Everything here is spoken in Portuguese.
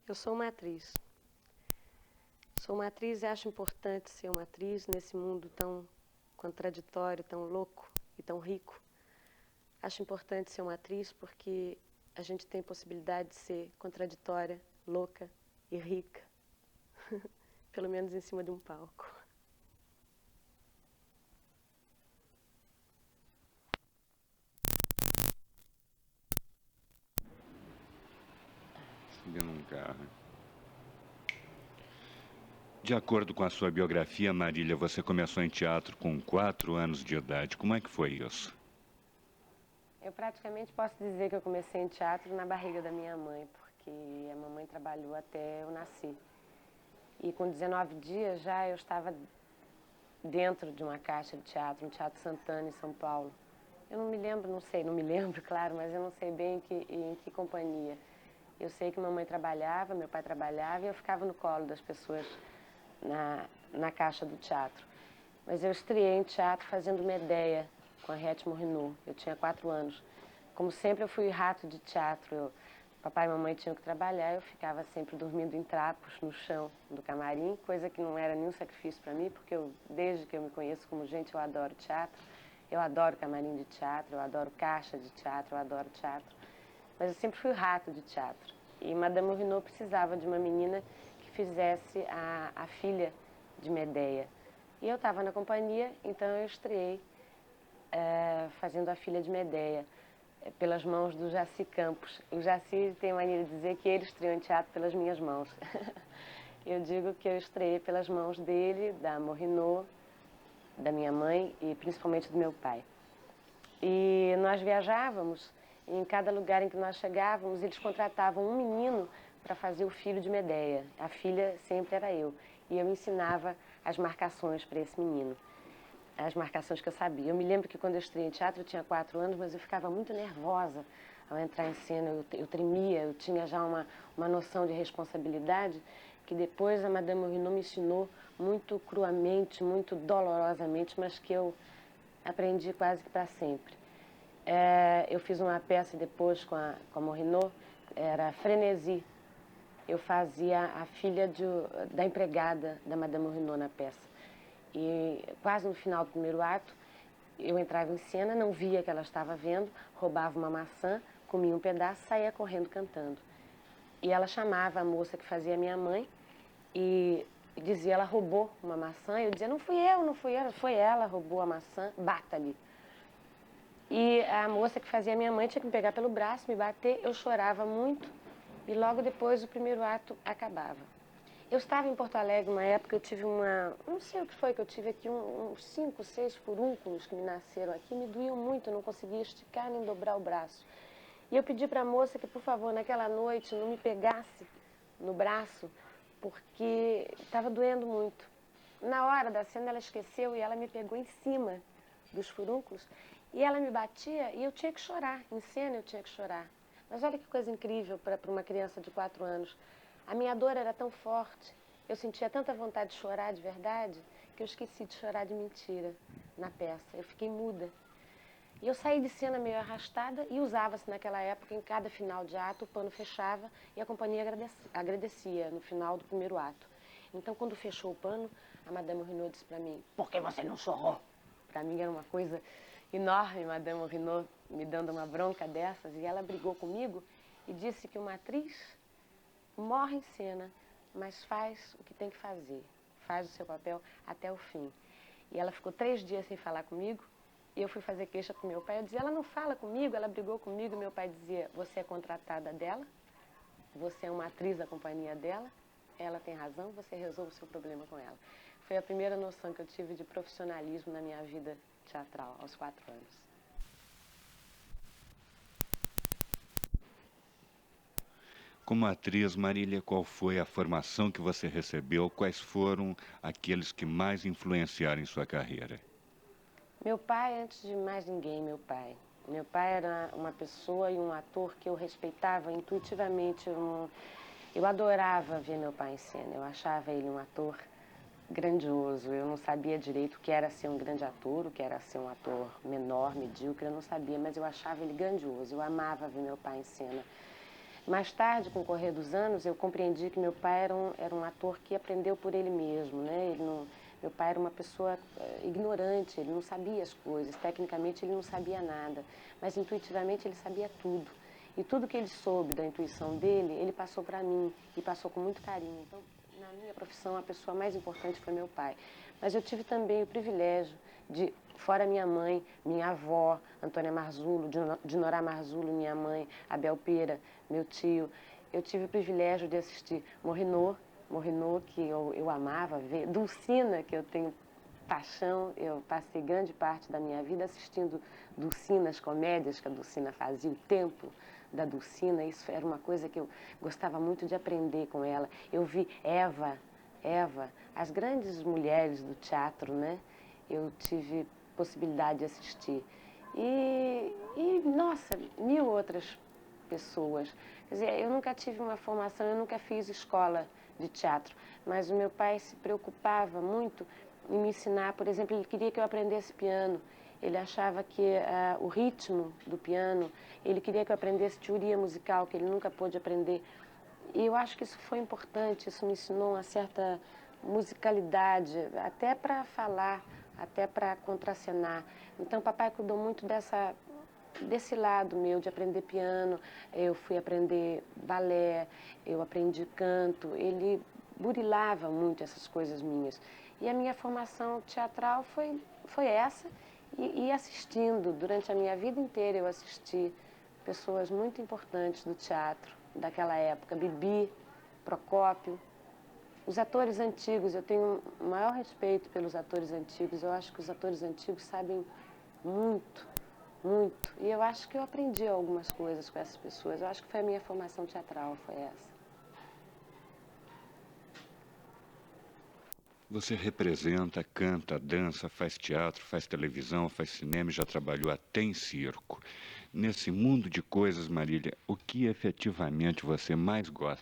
Eu sou uma atriz. Sou uma atriz e acho importante ser uma atriz nesse mundo tão contraditório, tão louco e tão rico. Acho importante ser uma atriz porque a gente tem possibilidade de ser contraditória, louca e rica. Pelo menos em cima de um palco. Subindo um carro. De acordo com a sua biografia, Marília, você começou em teatro com 4 anos de idade. Como é que foi isso? Eu praticamente posso dizer que eu comecei em teatro na barriga da minha mãe, porque a mamãe trabalhou até eu nascer. E com 19 dias já eu estava dentro de uma caixa de teatro, no Teatro Santana, em São Paulo. Eu não me lembro, não me lembro, claro, mas eu não sei bem em que companhia. Eu sei que mamãe trabalhava, meu pai trabalhava e eu ficava no colo das pessoas na caixa do teatro. Mas eu estreiei em teatro fazendo Medéia com a Rete Morrinot. Eu tinha 4 anos. Como sempre, eu fui rato de teatro. Papai e mamãe tinham que trabalhar, eu ficava sempre dormindo em trapos no chão do camarim, coisa que não era nenhum sacrifício para mim, porque desde que eu me conheço como gente, eu adoro teatro. Eu adoro camarim de teatro, eu adoro caixa de teatro, eu adoro teatro. Mas eu sempre fui rato de teatro. E Madame Morrinot precisava de uma menina que fizesse a filha de Medéia. E eu estava na companhia, então eu estreiei fazendo a filha de Medéia, pelas mãos do Jaci Campos. O Jaci tem mania de dizer que ele estreou em teatro pelas minhas mãos. Eu digo que eu estreiei pelas mãos dele, da Morrinot, da minha mãe e principalmente do meu pai. E nós viajávamos, e em cada lugar em que nós chegávamos, eles contratavam um menino para fazer o filho de Medéia. A filha sempre era eu. E eu ensinava as marcações para esse menino. As marcações que eu sabia. Eu me lembro que quando eu estreiei em teatro, eu tinha 4 anos, mas eu ficava muito nervosa ao entrar em cena. Eu tremia, eu tinha já uma noção de responsabilidade que depois a Madame Morhinot me ensinou muito cruamente, muito dolorosamente, mas que eu aprendi quase que para sempre. Eu fiz uma peça depois com a Morhinot, era Frenesi. Eu fazia a filha da empregada da Madame Morhinot na peça. E quase no final do primeiro ato, eu entrava em cena, não via que ela estava vendo, roubava uma maçã, comia um pedaço, saía correndo cantando. E ela chamava a moça que fazia a minha mãe e dizia, ela roubou uma maçã. Eu dizia, não fui eu, foi ela, roubou a maçã, bata-lhe. E a moça que fazia a minha mãe tinha que me pegar pelo braço, me bater, eu chorava muito e logo depois o primeiro ato acabava. Eu estava em Porto Alegre, uma época eu tive não sei o que foi que eu tive aqui, uns 5, 6 furúnculos que me nasceram aqui, me doíam muito, eu não conseguia esticar nem dobrar o braço. E eu pedi para a moça que, por favor, naquela noite não me pegasse no braço, porque estava doendo muito. Na hora da cena ela esqueceu e ela me pegou em cima dos furúnculos e ela me batia e eu tinha que chorar, em cena eu tinha que chorar. Mas olha que coisa incrível para uma criança de 4 anos. A minha dor era tão forte, eu sentia tanta vontade de chorar de verdade, que eu esqueci de chorar de mentira na peça. Eu fiquei muda. E eu saí de cena meio arrastada e usava-se naquela época, em cada final de ato, o pano fechava e a companhia agradecia no final do primeiro ato. Então, quando fechou o pano, a Madame Morhinot disse para mim, por que você não chorou? Para mim era uma coisa enorme, Madame Morhinot me dando uma bronca dessas, e ela brigou comigo e disse que uma atriz morre em cena, mas faz o que tem que fazer, faz o seu papel até o fim. E ela ficou 3 dias sem falar comigo, e eu fui fazer queixa para o meu pai. Eu dizia, ela não fala comigo, ela brigou comigo. E meu pai dizia, você é contratada dela, você é uma atriz da companhia dela, ela tem razão, você resolve o seu problema com ela. Foi a primeira noção que eu tive de profissionalismo na minha vida teatral, aos 4 anos. Como atriz, Marília, qual foi a formação que você recebeu? Quais foram aqueles que mais influenciaram em sua carreira? Meu pai, antes de mais ninguém, meu pai. Meu pai era uma pessoa e um ator que eu respeitava intuitivamente. Eu adorava ver meu pai em cena. Eu achava ele um ator grandioso. Eu não sabia direito o que era ser um grande ator, o que era ser um ator menor, medíocre. Eu não sabia, mas eu achava ele grandioso. Eu amava ver meu pai em cena. Mais tarde, com o correr dos anos, eu compreendi que meu pai era um ator que aprendeu por ele mesmo, né? Meu pai era uma pessoa ignorante, ele não sabia as coisas, tecnicamente ele não sabia nada, mas intuitivamente ele sabia tudo. E tudo que ele soube da intuição dele, ele passou para mim e passou com muito carinho. Então, na minha profissão, a pessoa mais importante foi meu pai. Mas eu tive também o privilégio de, fora minha mãe, minha avó, Antônia Marzulo, Dinorá Marzulo, minha mãe, Abel Pera, meu tio, eu tive o privilégio de assistir Morrinô, que eu amava ver, Dulcina, que eu tenho paixão, eu passei grande parte da minha vida assistindo Dulcina, as comédias que a Dulcina fazia, o tempo da Dulcina, isso era uma coisa que eu gostava muito de aprender com ela. Eu vi Eva, as grandes mulheres do teatro, né? Eu tive possibilidade de assistir. Nossa, mil outras pessoas. Quer dizer, eu nunca tive uma formação, eu nunca fiz escola de teatro, mas o meu pai se preocupava muito em me ensinar. Por exemplo, ele queria que eu aprendesse piano. Ele achava que o ritmo do piano, ele queria que eu aprendesse teoria musical, que ele nunca pôde aprender. E eu acho que isso foi importante, isso me ensinou uma certa musicalidade, até para falar, até para contracenar. Então, papai cuidou muito desse lado meu, de aprender piano. Eu fui aprender balé, eu aprendi canto. Ele burilava muito essas coisas minhas. E a minha formação teatral foi essa. E assistindo, durante a minha vida inteira, eu assisti pessoas muito importantes do teatro daquela época, Bibi, Procópio. Os atores antigos, eu tenho o maior respeito pelos atores antigos. Eu acho que os atores antigos sabem muito, muito. E eu acho que eu aprendi algumas coisas com essas pessoas. Eu acho que foi a minha formação teatral, foi essa. Você representa, canta, dança, faz teatro, faz televisão, faz cinema e já trabalhou até em circo. Nesse mundo de coisas, Marília, o que efetivamente você mais gosta?